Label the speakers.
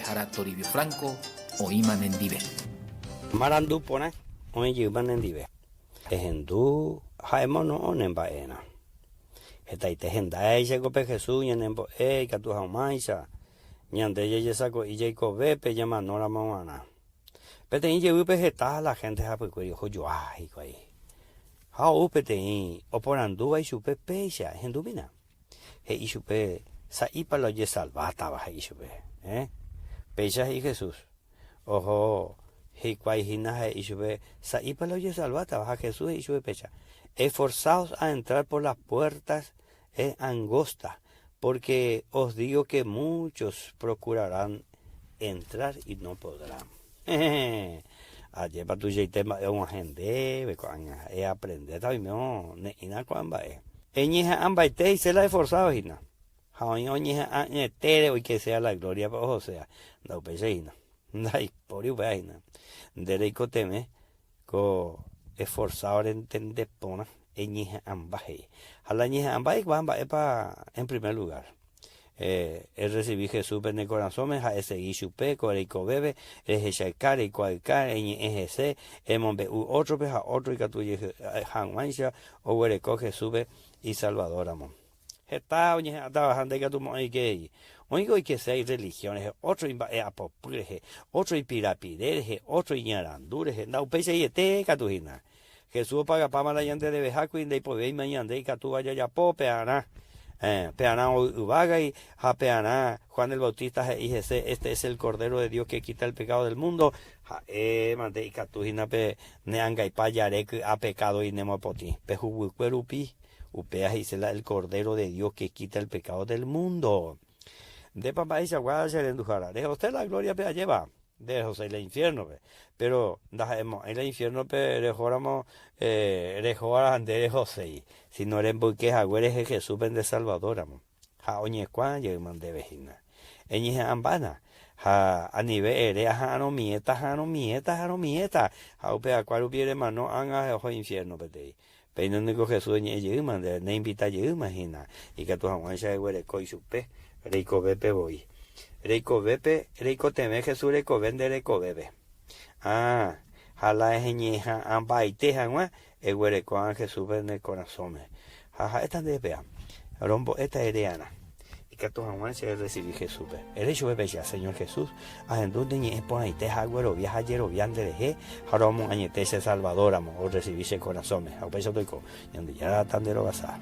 Speaker 1: Jara Toribio Franco, Oiman en Dive.
Speaker 2: Marandu pone, hoy llevan en Dive. Ejendu, jaimono onen baena. Etaite gendai llegó pe Jesús y en embo, catu jaumaisa. Ñande ye saco y Jacob bepe llama nora mamana. Petein llevo pe geta la gente ha pues yo yo ay coi. Hau petein oporandu y supe pecha hendubina. He y supe sa ipa lo ye salvata va he supe, Pecha y Jesús. Ojo, he quai hina he y supe sa ipa lo ye salvata va Jesús y supe pecha. Esforzaos a entrar por las puertas angostas, porque os digo que muchos procurarán entrar y no podrán. Ayer para tu tema es un agente, es aprender también, no, ina cuamba es. Eñija ambaite y se la esforzado, hina. Jaoñija añetere hoy que sea la gloria para o sea, no pese hina. Dai, por igual hina. Derecho teme, co esforzado en entender pona. Eñija ambaje. A la ñija ambaje va en primer lugar. Él recibí Jesús en el corazón, a ese ishupe, coreico bebe, el hechaicar, y cualcar, en ese, monbe otro peja, otro y catuye, hanwansha, o huereco Jesús y Salvador, amor. Está, oye, trabajando y catu y que, oigo y que seis religiones, otro y apopure, otro y pirapidere, otro y ñarandure, no pese y te catujina. Jesús paga para la llante de Bejaco y de Pobe y mañana y catu vaya ya po peana. Peana Ubaga y Peana Juan el Bautista y ese este es el Cordero de Dios que quita el pecado del mundo. Mande y catujina pe neanga y payare que ha pecado y nemopoti. Pejubuquerupi upea y el Cordero de Dios que quita el pecado del mundo. De papá y chaguada se le endujara. Deja usted la gloria pe lleva. De José el infierno, pero en el infierno rejoramos de José, si no eres porque eres Jesús de Salvador, amo. Ja oñe cuan yo mandé vejina. Eñe ambana. Ja a nivel eres no mieta. Ja upe acuario piere mano anga ojo infierno pete. Pero no Jesús ni yo mandé, ne invita yo imagina. Y que tu jamás se huele coi supe, rico bepe voy. Reiko bepe, reiko teme Jesús reiko vende reiko bebe. Jala es ñeja ambaite jangua, eguereco a Jesús en el corazón. Jaja, esta de vea. Rombo esta hereana. Y que tu jamás se recibí Jesús. El hecho bebe ya, Señor Jesús. A en donde ñe pon ahí te jaguero viaja ayer o viande de je. Jaromo añete ese Salvador, amo, o recibí ese corazón. A peso toico. Y donde ya tan de lo basar.